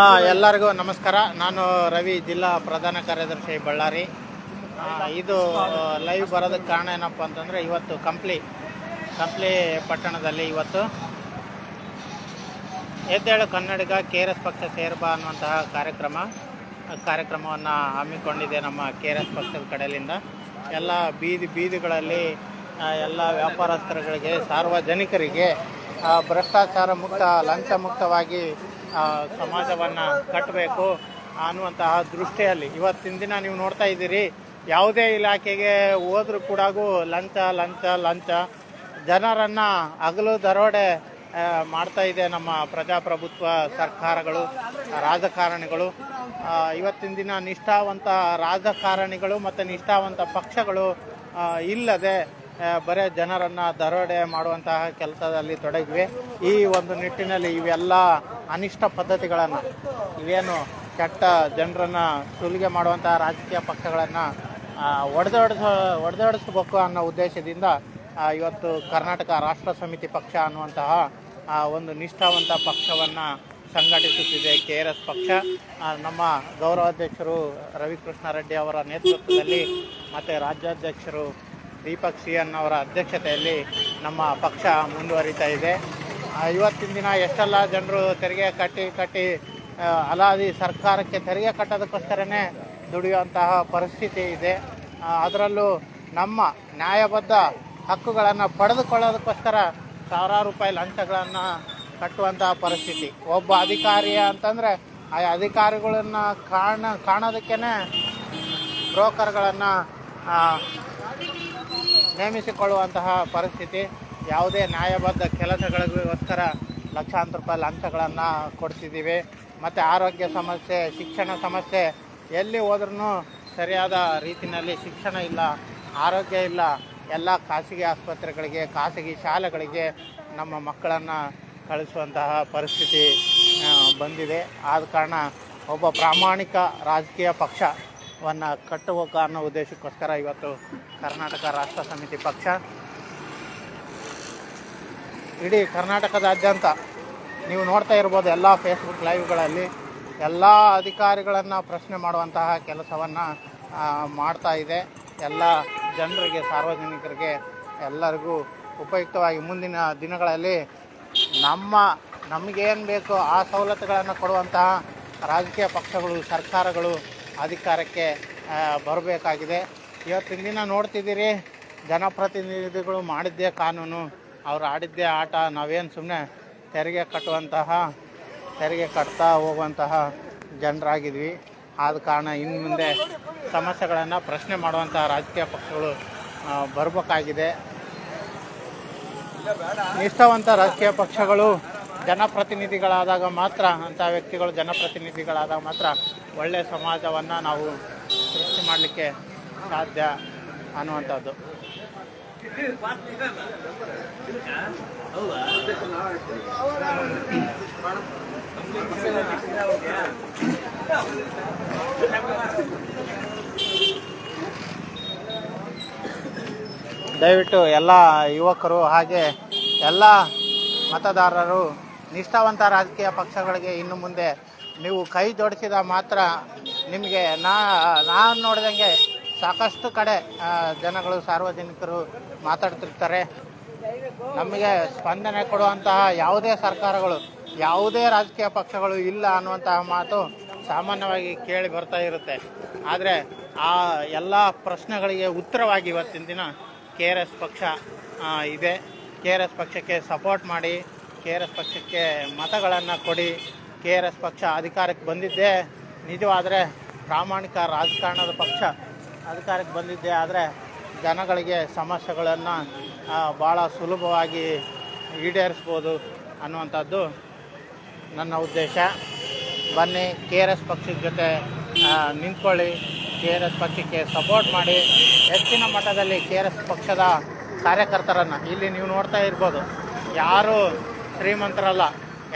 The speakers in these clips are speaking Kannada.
ಎಲ್ಲರಿಗೂ ನಮಸ್ಕಾರ. ನಾನು ರವಿ, ಜಿಲ್ಲಾ ಪ್ರಧಾನ ಕಾರ್ಯದರ್ಶಿ, ಬಳ್ಳಾರಿ. ಇದು ಲೈವ್ ಬರೋದಕ್ಕೆ ಕಾರಣ ಏನಪ್ಪ ಅಂತಂದರೆ, ಇವತ್ತು ಕಂಪ್ಲಿ ಪಟ್ಟಣದಲ್ಲಿ ಇವತ್ತು ಎದ್ದೇಳು ಕನ್ನಡಿಗ KRS ಪಕ್ಷ ಸೇರ್ಬಾ ಅನ್ನುವಂತಹ ಕಾರ್ಯಕ್ರಮವನ್ನು ಹಮ್ಮಿಕೊಂಡಿದೆ ನಮ್ಮ KRS ಪಕ್ಷದ ಕಡೆಯಿಂದ. ಎಲ್ಲ ಬೀದಿಗಳಲ್ಲಿ ಎಲ್ಲ ವ್ಯಾಪಾರಸ್ಥರುಗಳಿಗೆ, ಸಾರ್ವಜನಿಕರಿಗೆ ಭ್ರಷ್ಟಾಚಾರ ಮುಕ್ತ, ಲಂಚ ಮುಕ್ತವಾಗಿ ಸಮಾಜವನ್ನು ಕಟ್ಟಬೇಕು ಅನ್ನುವಂತಹ ದೃಷ್ಟಿಯಲ್ಲಿ ಇವತ್ತಿನ ದಿನ ನೀವು ನೋಡ್ತಾ ಇದ್ದೀರಿ. ಯಾವುದೇ ಇಲಾಖೆಗೆ ಹೋದ್ರೂ ಕೂಡ ಲಂಚ ಜನರನ್ನು ಹಗಲು ದರೋಡೆ ಮಾಡ್ತಾ ಇದೆ ನಮ್ಮ ಪ್ರಜಾಪ್ರಭುತ್ವ ಸರ್ಕಾರಗಳು, ರಾಜಕಾರಣಿಗಳು. ಇವತ್ತಿನ ದಿನ ನಿಷ್ಠಾವಂತ ರಾಜಕಾರಣಿಗಳು ಮತ್ತು ನಿಷ್ಠಾವಂತ ಪಕ್ಷಗಳು ಇಲ್ಲದೆ ಬರೇ ಜನರನ್ನು ದರೋಡೆ ಮಾಡುವಂತಹ ಕೆಲಸದಲ್ಲಿ ತೊಡಗಿವೆ. ಈ ಒಂದು ನಿಟ್ಟಿನಲ್ಲಿ ಇವೆಲ್ಲ ಅನಿಷ್ಟ ಪದ್ಧತಿಗಳನ್ನು, ಇವೇನು ಕೆಟ್ಟ ಜನರನ್ನು ಸುಲಿಗೆ ಮಾಡುವಂತಹ ರಾಜಕೀಯ ಪಕ್ಷಗಳನ್ನು ಒಡೆದೊಡಿಸಬೇಕು ಅನ್ನೋ ಉದ್ದೇಶದಿಂದ ಇವತ್ತು ಕರ್ನಾಟಕ ರಾಷ್ಟ್ರ ಸಮಿತಿ ಪಕ್ಷ ಅನ್ನುವಂತಹ ಒಂದು ನಿಷ್ಠಾವಂತ ಪಕ್ಷವನ್ನು ಸಂಘಟಿಸುತ್ತಿದೆ KRS ಪಕ್ಷ. ನಮ್ಮ ಗೌರವಾಧ್ಯಕ್ಷರು ರವಿಕೃಷ್ಣ ರೆಡ್ಡಿ ಅವರ ನೇತೃತ್ವದಲ್ಲಿ ಮತ್ತು ರಾಜ್ಯಾಧ್ಯಕ್ಷರು ದೀಪಕ್ CN ಅವರ ಅಧ್ಯಕ್ಷತೆಯಲ್ಲಿ ನಮ್ಮ ಪಕ್ಷ ಮುಂದುವರಿತಾ ಇದೆ. ಇವತ್ತಿನ ದಿನ ಎಷ್ಟೆಲ್ಲ ಜನರು ತೆರಿಗೆ ಕಟ್ಟಿ ಅಲಾದಿ ಸರ್ಕಾರಕ್ಕೆ ತೆರಿಗೆ ಕಟ್ಟೋದಕ್ಕೋಸ್ಕರನೇ ದುಡಿಯುವಂತಹ ಪರಿಸ್ಥಿತಿ ಇದೆ. ಅದರಲ್ಲೂ ನಮ್ಮ ನ್ಯಾಯಬದ್ಧ ಹಕ್ಕುಗಳನ್ನು ಪಡೆದುಕೊಳ್ಳೋದಕ್ಕೋಸ್ಕರ ಸಾವಿರಾರು ರೂಪಾಯಿ ಲಂಚಗಳನ್ನು ಕಟ್ಟುವಂತಹ ಪರಿಸ್ಥಿತಿ. ಒಬ್ಬ ಅಧಿಕಾರಿ ಅಂತಂದರೆ ಆ ಅಧಿಕಾರಿಗಳನ್ನು ಕಾಣೋದಕ್ಕೇ ಬ್ರೋಕರ್ಗಳನ್ನು ನೇಮಿಸಿಕೊಳ್ಳುವಂತಹ ಪರಿಸ್ಥಿತಿ. ಯಾವುದೇ ನ್ಯಾಯಬದ್ಧ ಕೆಲಸಗಳಿಗೋಸ್ಕರ ಲಕ್ಷಾಂತರ ರೂಪಾಯಿ ಲಂಚಗಳನ್ನು ಕೊಡ್ತಿದ್ದೀವಿ. ಮತ್ತು ಆರೋಗ್ಯ ಸಮಸ್ಯೆ, ಶಿಕ್ಷಣ ಸಮಸ್ಯೆ, ಎಲ್ಲಿ ಹೋದ್ರೂ ಸರಿಯಾದ ರೀತಿಯಲ್ಲಿ ಶಿಕ್ಷಣ ಇಲ್ಲ, ಆರೋಗ್ಯ ಇಲ್ಲ. ಎಲ್ಲ ಖಾಸಗಿ ಆಸ್ಪತ್ರೆಗಳಿಗೆ, ಖಾಸಗಿ ಶಾಲೆಗಳಿಗೆ ನಮ್ಮ ಮಕ್ಕಳನ್ನು ಕಳಿಸುವಂತಹ ಪರಿಸ್ಥಿತಿ ಬಂದಿದೆ. ಆದ ಕಾರಣ ಒಬ್ಬ ಪ್ರಾಮಾಣಿಕ ರಾಜಕೀಯ ಪಕ್ಷವನ್ನು ಕಟ್ಟಬೇಕು ಅನ್ನೋ ಉದ್ದೇಶಕ್ಕೋಸ್ಕರ ಇವತ್ತು ಕರ್ನಾಟಕ ರಾಷ್ಟ್ರ ಸಮಿತಿ ಪಕ್ಷ ಇಡೀ ಕರ್ನಾಟಕದಾದ್ಯಂತ ನೀವು ನೋಡ್ತಾ ಇರ್ಬೋದು. ಎಲ್ಲ ಫೇಸ್ಬುಕ್ ಲೈವ್ಗಳಲ್ಲಿ ಎಲ್ಲ ಅಧಿಕಾರಿಗಳನ್ನು ಪ್ರಶ್ನೆ ಮಾಡುವಂತಹ ಕೆಲಸವನ್ನು ಮಾಡ್ತಾ ಇದೆ. ಎಲ್ಲ ಜನರಿಗೆ, ಸಾರ್ವಜನಿಕರಿಗೆ ಎಲ್ಲರಿಗೂ ಉಪಯುಕ್ತವಾಗಿ ಮುಂದಿನ ದಿನಗಳಲ್ಲಿ ನಮಗೇನು ಬೇಕೋ ಆ ಸವಲತ್ತುಗಳನ್ನು ಕೊಡುವಂತಹ ರಾಜಕೀಯ ಪಕ್ಷಗಳು, ಸರ್ಕಾರಗಳು ಅಧಿಕಾರಕ್ಕೆ ಬರಬೇಕಾಗಿದೆ. ಇವತ್ತಿನ ದಿನ ನೋಡ್ತಿದ್ದೀರಿ, ಜನಪ್ರತಿನಿಧಿಗಳು ಮಾಡಿದ್ದೇ ಕಾನೂನು, ಅವ್ರು ಆಡಿದ್ದೇ ಆಟ. ನಾವೇನು ಸುಮ್ಮನೆ ತೆರಿಗೆ ಕಟ್ತಾ ಹೋಗುವಂತಹ ಜನರಾಗಿದ್ವಿ. ಆದ ಕಾರಣ ಇನ್ನು ಮುಂದೆ ಸಮಸ್ಯೆಗಳನ್ನು ಪ್ರಶ್ನೆ ಮಾಡುವಂತಹ ರಾಜಕೀಯ ಪಕ್ಷಗಳು ಬರಬೇಕಾಗಿದೆ. ನಿಷ್ಠಾವಂತ ರಾಜಕೀಯ ಪಕ್ಷಗಳು ಜನಪ್ರತಿನಿಧಿಗಳಾದಾಗ ಮಾತ್ರ, ಅಂಥ ವ್ಯಕ್ತಿಗಳು ಜನಪ್ರತಿನಿಧಿಗಳಾದಾಗ ಮಾತ್ರ ಒಳ್ಳೆಯ ಸಮಾಜವನ್ನು ನಾವು ಸೃಷ್ಟಿ ಮಾಡಲಿಕ್ಕೆ ಸಾಧ್ಯ ಅನ್ನುವಂಥದ್ದು. ದಯವಿಟ್ಟು ಎಲ್ಲ ಯುವಕರು ಹಾಗೆ ಎಲ್ಲ ಮತದಾರರು ನಿಷ್ಠಾವಂತ ರಾಜಕೀಯ ಪಕ್ಷಗಳಿಗೆ ಇನ್ನು ಮುಂದೆ ನೀವು ಕೈ ಜೋಡಿಸಿದ ಮಾತ್ರ ನಿಮಗೆ ನಾನು ನೋಡಿದಂಗೆ ಸಾಕಷ್ಟು ಕಡೆ ಜನಗಳು, ಸಾರ್ವಜನಿಕರು ಮಾತಾಡ್ತಿರ್ತಾರೆ. ನಮಗೆ ಸ್ಪಂದನೆ ಕೊಡುವಂತಹ ಯಾವುದೇ ಸರ್ಕಾರಗಳು, ಯಾವುದೇ ರಾಜಕೀಯ ಪಕ್ಷಗಳು ಇಲ್ಲ ಅನ್ನುವಂತಹ ಮಾತು ಸಾಮಾನ್ಯವಾಗಿ ಕೇಳಿ ಬರ್ತಾ ಇರುತ್ತೆ. ಆದರೆ ಆ ಎಲ್ಲ ಪ್ರಶ್ನೆಗಳಿಗೆ ಉತ್ತರವಾಗಿ ಇವತ್ತಿನ ದಿನ KRS ಪಕ್ಷ ಇದೆ. KRS ಪಕ್ಷಕ್ಕೆ ಸಪೋರ್ಟ್ ಮಾಡಿ, KRS ಪಕ್ಷಕ್ಕೆ ಮತಗಳನ್ನು ಕೊಡಿ. KRS ಪಕ್ಷ ಅಧಿಕಾರಕ್ಕೆ ಬಂದಿದ್ದೇ ನಿಜವಾದರೆ ಪ್ರಾಮಾಣಿಕ ರಾಜಕಾರಣದ ಪಕ್ಷ ಅಧಿಕಾರಕ್ಕೆ ಬಂದಿದ್ದೇ ಆದರೆ ಜನಗಳಿಗೆ ಸಮಸ್ಯೆಗಳನ್ನು ಭಾಳ ಸುಲಭವಾಗಿ ಈಡೇರಿಸ್ಬೋದು ಅನ್ನುವಂಥದ್ದು ನನ್ನ ಉದ್ದೇಶ. ಬನ್ನಿ, KRS ಪಕ್ಷದ ಜೊತೆ ನಿಂತ್ಕೊಳ್ಳಿ, KRS ಪಕ್ಷಕ್ಕೆ ಸಪೋರ್ಟ್ ಮಾಡಿ. ಹೆಚ್ಚಿನ ಮಟ್ಟದಲ್ಲಿ KRS ಪಕ್ಷದ ಕಾರ್ಯಕರ್ತರನ್ನು ಇಲ್ಲಿ ನೀವು ನೋಡ್ತಾ ಇರ್ಬೋದು. ಯಾರು ಶ್ರೀಮಂತರಲ್ಲ,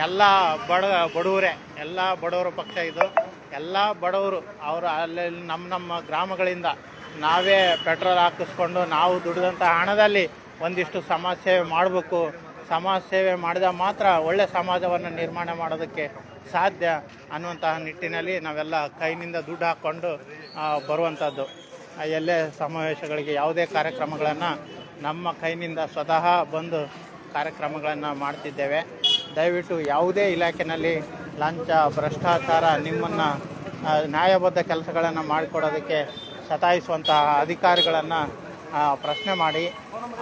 ಎಲ್ಲ ಬಡವರೇ. ಎಲ್ಲ ಬಡವರ ಪಕ್ಷ ಇದು. ಎಲ್ಲ ಬಡವರು ಅವರು ಅಲ್ಲಿ ನಮ್ಮ ಗ್ರಾಮಗಳಿಂದ ನಾವೇ ಪೆಟ್ರೋಲ್ ಹಾಕಿಸ್ಕೊಂಡು ನಾವು ದುಡಿದಂಥ ಹಣದಲ್ಲಿ ಒಂದಿಷ್ಟು ಸಮಾಜ ಸೇವೆ ಮಾಡಬೇಕು. ಸಮಾಜ ಸೇವೆ ಮಾಡಿದಾಗ ಮಾತ್ರ ಒಳ್ಳೆಯ ಸಮಾಜವನ್ನು ನಿರ್ಮಾಣ ಮಾಡೋದಕ್ಕೆ ಸಾಧ್ಯ ಅನ್ನುವಂತಹ ನಿಟ್ಟಿನಲ್ಲಿ ನಾವೆಲ್ಲ ಕೈನಿಂದ ದುಡ್ಡು ಹಾಕ್ಕೊಂಡು ಬರುವಂಥದ್ದು. ಎಲ್ಲೇ ಸಮಾವೇಶಗಳಿಗೆ ಯಾವುದೇ ಕಾರ್ಯಕ್ರಮಗಳನ್ನು ನಮ್ಮ ಕೈನಿಂದ ಸ್ವತಃ ಬಂದು ಕಾರ್ಯಕ್ರಮಗಳನ್ನು ಮಾಡ್ತಿದ್ದೇವೆ. ದಯವಿಟ್ಟು ಯಾವುದೇ ಇಲಾಖೆಯಲ್ಲಿ ಲಂಚ ಭ್ರಷ್ಟಾಚಾರ ನಿಮ್ಮನ್ನು ನ್ಯಾಯಬದ್ಧ ಕೆಲಸಗಳನ್ನು ಮಾಡಿಕೊಡೋದಕ್ಕೆ ಸತಾಯಿಸುವಂತಹ ಅಧಿಕಾರಿಗಳನ್ನು ಪ್ರಶ್ನೆ ಮಾಡಿ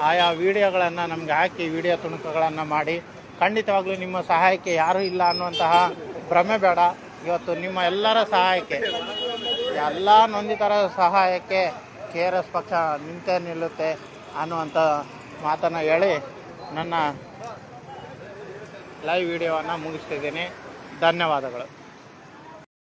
ಆಯಾ ವಿಡಿಯೋಗಳನ್ನು ನಮಗೆ ಹಾಕಿ ವಿಡಿಯೋ ತುಣುಕುಗಳನ್ನು ಮಾಡಿ ಖಂಡಿತವಾಗ್ಲೂ ನಿಮ್ಮ ಸಹಾಯಕ್ಕೆ ಯಾರೂ ಇಲ್ಲ ಅನ್ನುವಂತಹ ಭ್ರಮೆ ಬೇಡ. ಇವತ್ತು ನಿಮ್ಮ ಎಲ್ಲರ ಸಹಾಯಕ್ಕೆ, ಎಲ್ಲ ನೊಂದಿತರ ಸಹಾಯಕ್ಕೆ KRS ಪಕ್ಷ ನಿಂತೇ ನಿಲ್ಲುತ್ತೆ ಅನ್ನುವಂಥ ಮಾತನ್ನು ಹೇಳಿ ನನ್ನ ಲೈವ್ ವಿಡಿಯೋವನ್ನು ಮುಗಿಸ್ತಿದ್ದೀನಿ. ಧನ್ಯವಾದಗಳು.